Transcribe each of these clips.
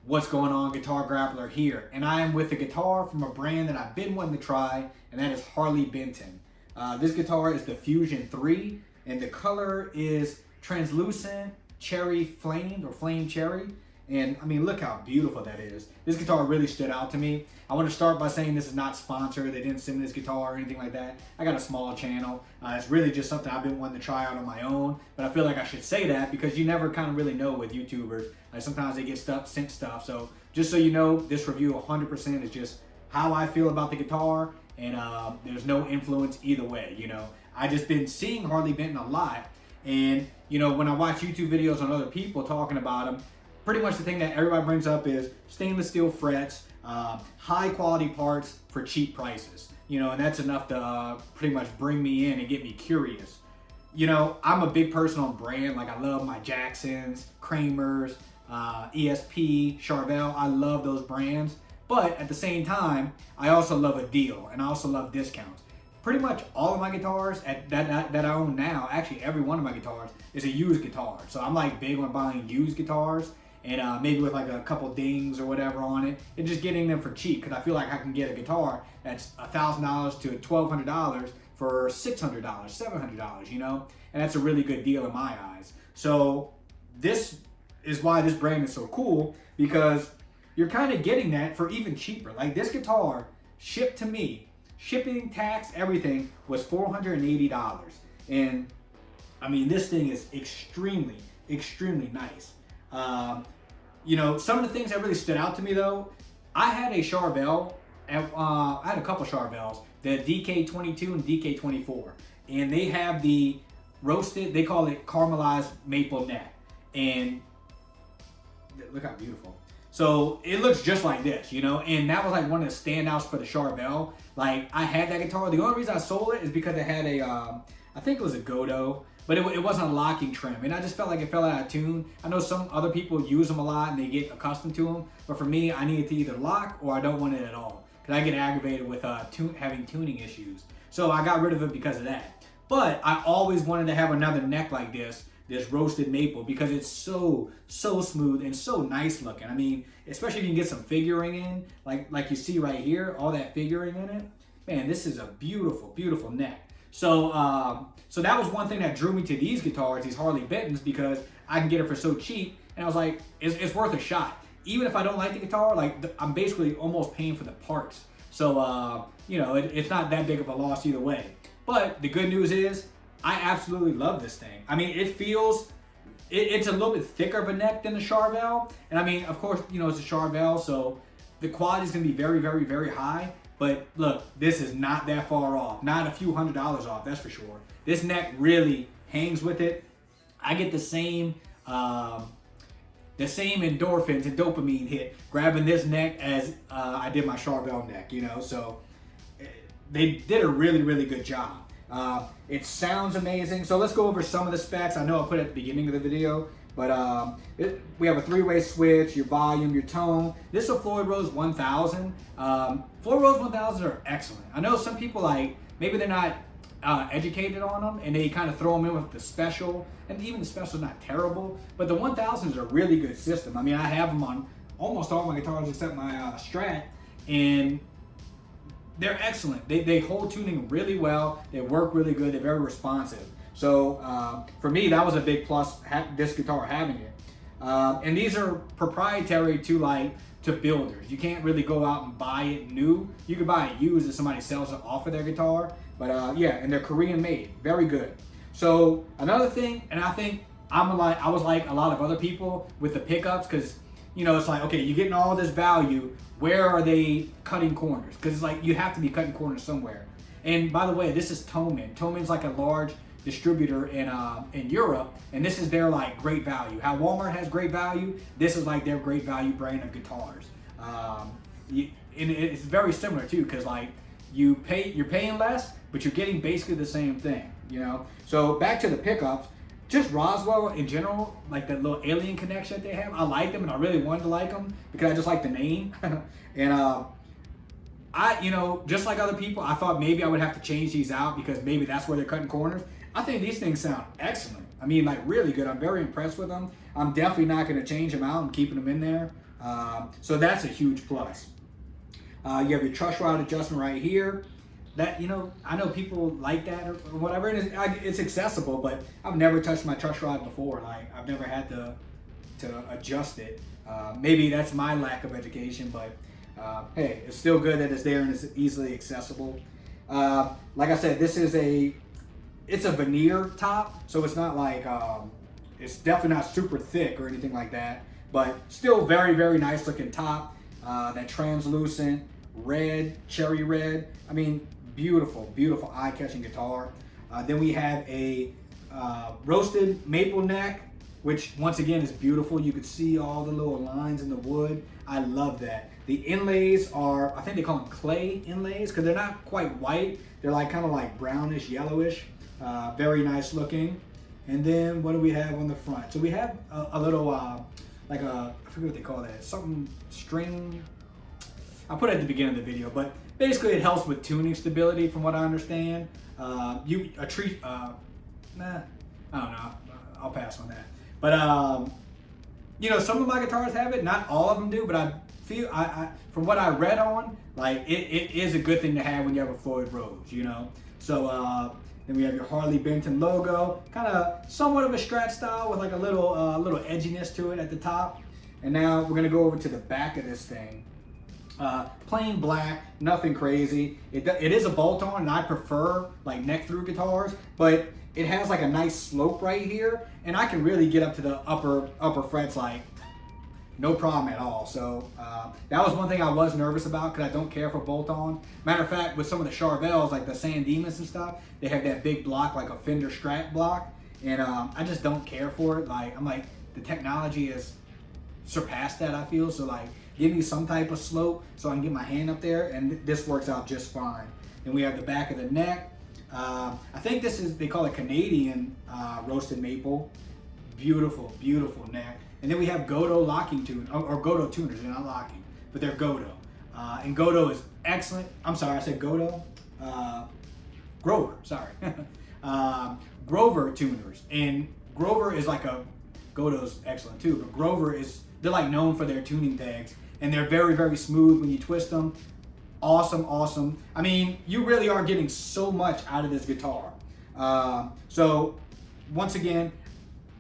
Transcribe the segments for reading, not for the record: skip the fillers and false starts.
What's going on, Guitar Grappler here, and I am with a guitar from a brand that I've been wanting to try, and that is Harley Benton. This guitar is the Fusion 3, and the color is translucent cherry flamed or flame cherry. And I mean, look how beautiful that is. This guitar really stood out to me. I want to start by saying this is not sponsored. They didn't send me this guitar or anything like that. I got a small channel. It's really just something I've been wanting to try out on my own. But I feel like I should say that because you never kind of really know with YouTubers. Sometimes they get sent stuff. So just so you know, this review 100% is just how I feel about the guitar. And there's no influence either way, you know. I just been seeing Harley Benton a lot. And, you know, when I watch YouTube videos on other people talking about them, pretty much the thing that everybody brings up is stainless steel frets, high quality parts for cheap prices. You know, and that's enough to pretty much bring me in and get me curious. You know, I'm a big person on brand. Like, I love my Jacksons, Kramers, ESP, Charvel. I love those brands. But at the same time, I also love a deal, and I also love discounts. Pretty much all of my guitars that I own now, actually every one of my guitars, is a used guitar. So I'm like big on buying used guitars. And maybe with like a couple dings or whatever on it, and just getting them for cheap, because I feel like I can get a guitar that's $1,000 to $1,200 for $600, $700, you know, and that's a really good deal in my eyes. So this is why this brand is so cool, because you're kind of getting that for even cheaper. Like, this guitar shipped to me, shipping, tax, everything, was $480, and I mean, this thing is extremely, extremely nice. You know, some of the things that really stood out to me though, I had a Charvel, I had a couple Charvels, the DK22 and DK24, and they have the roasted, they call it caramelized maple neck, and look how beautiful. So it looks just like this, you know, and that was like one of the standouts for the Charvel. Like, I had that guitar. The only reason I sold it is because it had a, I think it was a Godot, but it wasn't a locking trim, and I just felt like it fell out of tune. I know some other people use them a lot and they get accustomed to them, but for me, I need it to either lock or I don't want it at all, because I get aggravated with having tuning issues. So I got rid of it because of that. But I always wanted to have another neck like this roasted maple, because it's so smooth and so nice looking. I mean, especially if you can get some figuring in, like you see right here, all that figuring in it. Man, this is a beautiful, beautiful neck. So so that was one thing that drew me to these guitars, these Harley Bentons, because I can get it for so cheap, and I was like, it's worth a shot. Even if I don't like the guitar, like, I'm basically almost paying for the parts. So you know, it's not that big of a loss either way. But the good news is, I absolutely love this thing. I mean, it feels, it's a little bit thicker of a neck than the Charvel, and I mean, of course, you know, it's a Charvel, so the quality is going to be very, very, very high. But look, this is not that far off. Not a few $100s off, that's for sure. This neck really hangs with it. I get the same endorphins and dopamine hit grabbing this neck as I did my Charvel neck, you know. So they did a really, really good job. It sounds amazing. So let's go over some of the specs. I know I put it at the beginning of the video, but we have a 3-way switch, your volume, your tone. This is a Floyd Rose 1000. Floyd Rose 1000s are excellent. I know some people, like, maybe they're not educated on them, and they kind of throw them in with the special, and even the special is not terrible, but the 1000s are a really good system. I mean, I have them on almost all my guitars except my Strat, and they're excellent. They hold tuning really well. They work really good. They're very responsive. So for me, that was a big plus, this guitar having it. And these are proprietary to builders. You can't really go out and buy it new. You can buy it used if somebody sells it off of their guitar. But yeah, and they're Korean made. Very good. So another thing, and I think I was like a lot of other people with the pickups, because, you know, it's like, okay, you're getting all this value. Where are they cutting corners? Because it's like, you have to be cutting corners somewhere. And by the way, this is Thomann. Tomann's like a large distributor in Europe, and this is their like great value. How Walmart has great value, this is like their great value brand of guitars. And it's very similar too, because like you're paying less, but you're getting basically the same thing, you know. So back to the pickups, just Roswell in general, like that little alien connection that they have, I like them, and I really wanted to like them because I just like the name. And I, you know, just like other people, I thought maybe I would have to change these out because maybe that's where they're cutting corners. I think these things sound excellent. I mean, like, really good. I'm very impressed with them. I'm definitely not going to change them out. I'm keeping them in there. So that's a huge plus. You have your truss rod adjustment right here. That, you know, I know people like that or whatever. It's accessible, but I've never touched my truss rod before. Like, I've never had to adjust it. Maybe that's my lack of education, but hey, it's still good that it's there and it's easily accessible. Like I said, it's a veneer top, so it's not like, it's definitely not super thick or anything like that, but still very, very nice looking top. That translucent red, cherry red. I mean, beautiful, beautiful eye-catching guitar. Then we have a roasted maple neck, which once again is beautiful. You can see all the little lines in the wood. I love that. The inlays are, I think they call them clay inlays, because they're not quite white. They're like kind of like brownish, yellowish. Very nice looking. And then what do we have on the front? So we have a little, like a, I forget what they call that, something string. I'll put it at the beginning of the video, but basically it helps with tuning stability from what I understand. Nah, I don't know, I'll pass on that. But you know, some of my guitars have it, not all of them do, but I feel, from what I read on, like it is a good thing to have when you have a Floyd Rose, you know? So then we have your Harley Benton logo, kind of somewhat of a Strat style with like a little edginess to it at the top. And now we're gonna go over to the back of this thing. Plain black, nothing crazy. It is a bolt-on, and I prefer like neck-through guitars, but it has like a nice slope right here, and I can really get up to the upper frets like no problem at all. So that was one thing I was nervous about because I don't care for bolt-on. Matter of fact, with some of the Charvels, like the San Dimas and stuff, they have that big block, like a Fender Strat block, and I just don't care for it. Like, I'm like, the technology has surpassed that, I feel. So like, give me some type of slope so I can get my hand up there, and this works out just fine. Then we have the back of the neck. I think this is, they call it Canadian roasted maple. Beautiful, beautiful neck. And then we have Godo locking tune, or Godo tuners. They're not locking, but they're Godo. And Godo is excellent. I'm sorry, I said Godo. Grover, sorry. Grover tuners. And Grover is like a, Godo's excellent too, but Grover is, they're like known for their tuning tags, and they're very, very smooth when you twist them. Awesome, awesome. I mean, you really are getting so much out of this guitar. So once again,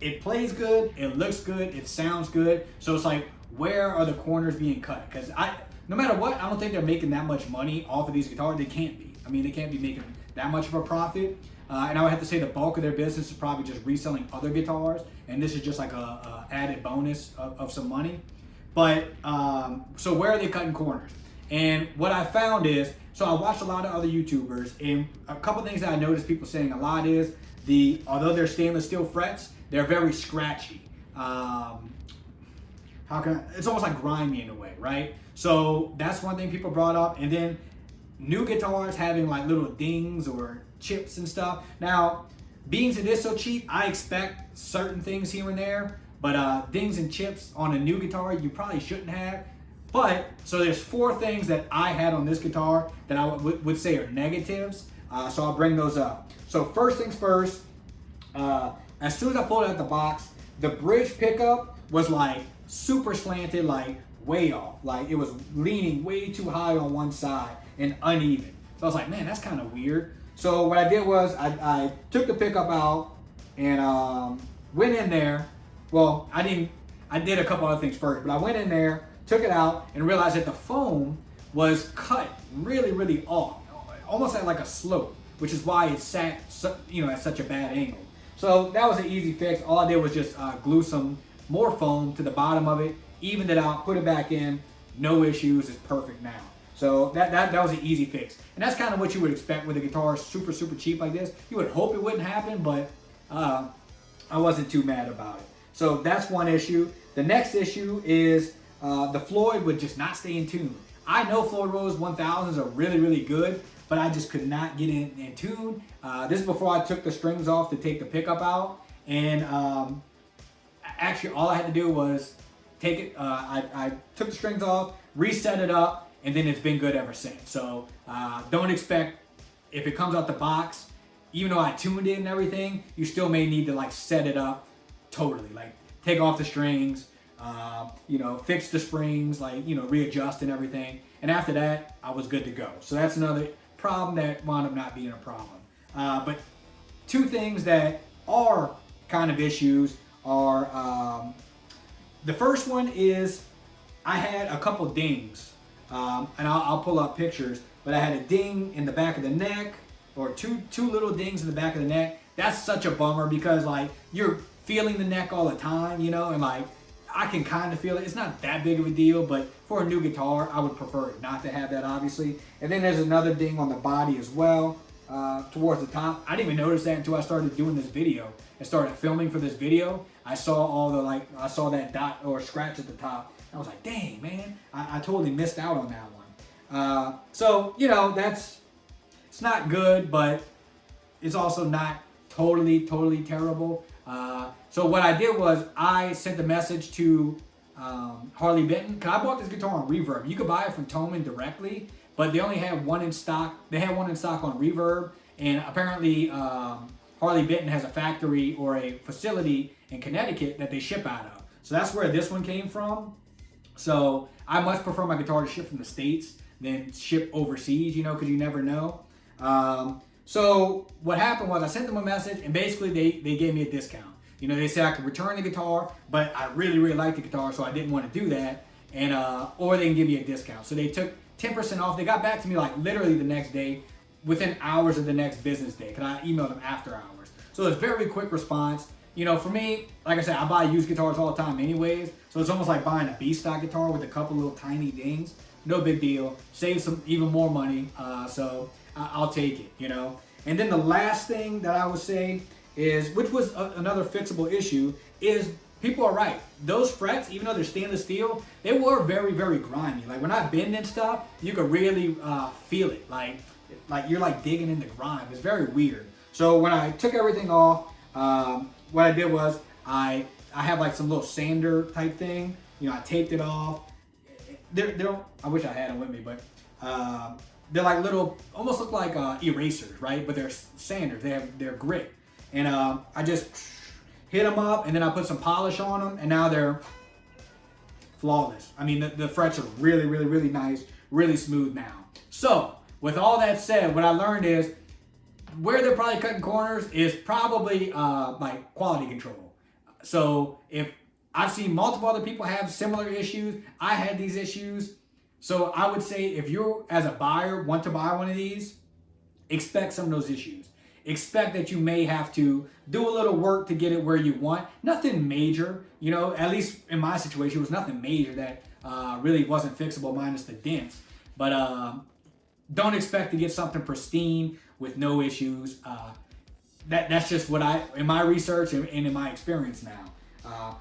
it plays good, it looks good, it sounds good. So it's like, where are the corners being cut? Because no matter what, I don't think they're making that much money off of these guitars. They can't be. I mean, they can't be making that much of a profit. And I would have to say the bulk of their business is probably just reselling other guitars, and this is just like a added bonus of some money. But so where are they cutting corners? And what I found is, so I watched a lot of other YouTubers, and a couple things that I noticed people saying a lot is, although they're stainless steel frets, they're very scratchy. It's almost like grimy in a way, right? So that's one thing people brought up. And then new guitars having like little dings or chips and stuff. Now, being it is so cheap, I expect certain things here and there, but dings and chips on a new guitar, you probably shouldn't have. But, so there's 4 things that I had on this guitar that I would say are negatives. So I'll bring those up. So first things first, as soon as I pulled it out the box, the bridge pickup was like super slanted, like way off. Like it was leaning way too high on one side and uneven. So I was like, man, that's kind of weird. So what I did was I took the pickup out and went in there. Well, I did a couple other things first, but I went in there, took it out, and realized that the foam was cut really, really off, almost at like a slope, which is why it sat, at such a bad angle. So that was an easy fix. All I did was just glue some more foam to the bottom of it, evened it out, put it back in, no issues, it's perfect now. So that was an easy fix. And that's kind of what you would expect with a guitar super, super cheap like this. You would hope it wouldn't happen, but I wasn't too mad about it. So that's one issue. The next issue is the Floyd would just not stay in tune. I know Floyd Rose 1000s are really, really good, but I just could not get in tune. This is before I took the strings off to take the pickup out. And actually all I had to do was take it, I took the strings off, reset it up, and then it's been good ever since. So don't expect, if it comes out the box, even though I tuned it and everything, you still may need to like set it up totally. Like take off the strings, you know, fix the springs, like, you know, readjust and everything. And after that, I was good to go. So that's another problem that wound up not being a problem. But two things that are kind of issues are, the first one is I had a couple dings, and I'll pull up pictures, but I had a ding in the back of the neck, or two little dings in the back of the neck. That's such a bummer because like you're feeling the neck all the time, you know, and like I can kind of feel it. It's not that big of a deal, but for a new guitar, I would prefer it not to have that, obviously. And then there's another ding on the body as well, towards the top. I didn't even notice that until I started doing this video and started filming for this video. I saw all the I saw that dot or scratch at the top. I was like, dang, man, I totally missed out on that one. So, you know, it's not good, but it's also not totally terrible. So what I did was I sent a message to Harley Benton, because I bought this guitar on Reverb. You could buy it from Toman directly, but they only had one in stock. They had one in stock on Reverb, and apparently Harley Benton has a factory or a facility in Connecticut that they ship out of. So that's where this one came from. So I much prefer my guitar to ship from the States than ship overseas, you know, because you never know. So what happened was I sent them a message, and basically they gave me a discount. You know, they said I could return the guitar, but I really liked the guitar, so I didn't want to do that. And or they can give me a discount. So they took 10% off. They got back to me like literally the next day, within hours of the next business day, because I emailed them after hours. So it's very quick response. You know, for me, like I said, I buy used guitars all the time anyways, so it's almost like buying a B-stock guitar with a couple little tiny dings. No big deal. Save some even more money, so I'll take it, you know. And then the last thing that I would say is, which was another fixable issue, is people are right. Those frets, even though they're stainless steel, they were very grimy. Like when I bend and stuff, you could really feel it. Like you're like digging in the grime. It's very weird. So when I took everything off, what I did was I have like some little sander type thing. You know, I taped it off. I wish I had them with me, but they're like little, almost look like erasers, right? But they're sanders. They have their grit. And I just hit them up, and then I put some polish on them, and now they're flawless. I mean, the frets are really nice, really smooth now. So with all that said, what I learned is where they're probably cutting corners is probably like quality control. So if I've seen multiple other people have similar issues, I had these issues. So I would say if you as a buyer want to buy one of these, expect some of those issues. Expect that you may have to do a little work to get it where you want. Nothing major, you know, at least in my situation, it was nothing major that really wasn't fixable minus the dents. But don't expect to get something pristine with no issues. That's just what in my research and in my experience now.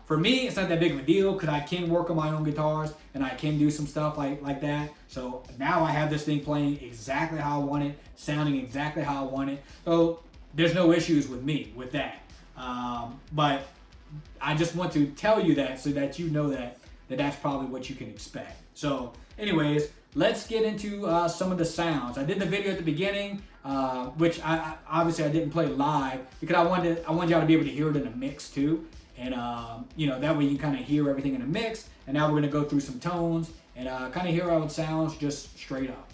For me, it's not that big of a deal because I can work on my own guitars and I can do some stuff like that. So now I have this thing playing exactly how I want it, sounding exactly how I want it. So there's no issues with me with that. But I just want to tell you that so that you know that's probably what you can expect. So anyways, let's get into some of the sounds. I did the video at the beginning, which I obviously I didn't play live because I wanted y'all to be able to hear it in a mix too. And you know, that way you can kind of hear everything in a mix. And now we're going to go through some tones and kind of hear how it sounds just straight up.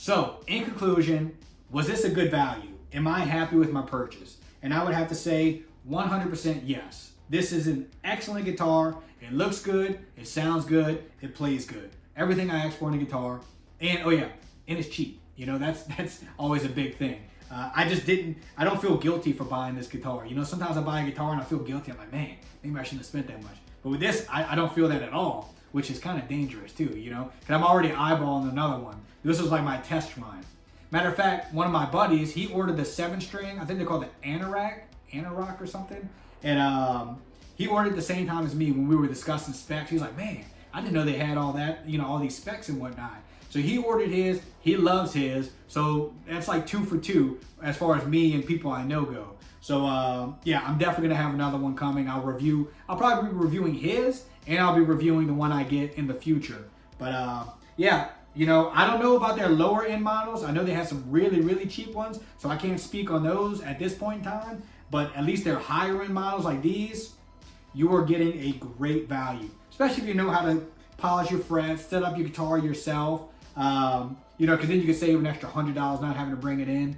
So in conclusion, was this a good value? Am I happy with my purchase? And I would have to say 100% yes. This is an excellent guitar. It looks good, it sounds good, it plays good. Everything I asked for in a guitar. And oh yeah, and it's cheap. You know, that's always a big thing. I don't feel guilty for buying this guitar. You know, sometimes I buy a guitar and I feel guilty. I'm like, man, maybe I shouldn't have spent that much. But with this, I don't feel that at all, which is kind of dangerous too, you know? Because I'm already eyeballing another one. This was like my test run. Matter of fact, one of my buddies, he ordered the 7-string, I think they call it Anorak or something. And he ordered it the same time as me when we were discussing specs. He's like, man, I didn't know they had all that, you know, all these specs and whatnot. So he ordered his, he loves his. So that's like 2 for 2 as far as me and people I know go. So yeah, I'm definitely gonna have another one coming. I'll probably be reviewing his, and I'll be reviewing the one I get in the future. But yeah, you know, I don't know about their lower end models. I know they have some really, really cheap ones, so I can't speak on those at this point in time. But at least their higher end models like these, you are getting a great value, especially if you know how to polish your frets, set up your guitar yourself. You know, because then you can save an extra $100 not having to bring it in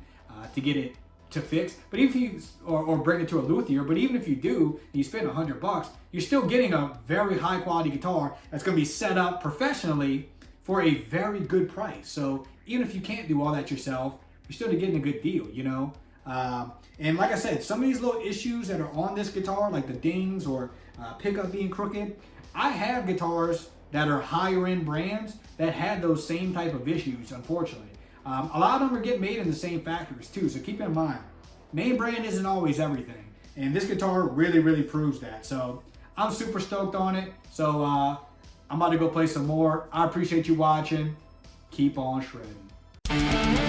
to get it to fix. But if you or bring it to a luthier, but even if you do, and you spend $100, you're still getting a very high quality guitar that's going to be set up professionally for a very good price. So even if you can't do all that yourself, you're still getting a good deal, you know. And like I said, some of these little issues that are on this guitar, like the dings or pickup being crooked, I have guitars that are higher end brands that had those same type of issues, unfortunately. A lot of them are getting made in the same factories too, so keep in mind, name brand isn't always everything. And this guitar really, really proves that. So I'm super stoked on it. So I'm about to go play some more. I appreciate you watching. Keep on shredding.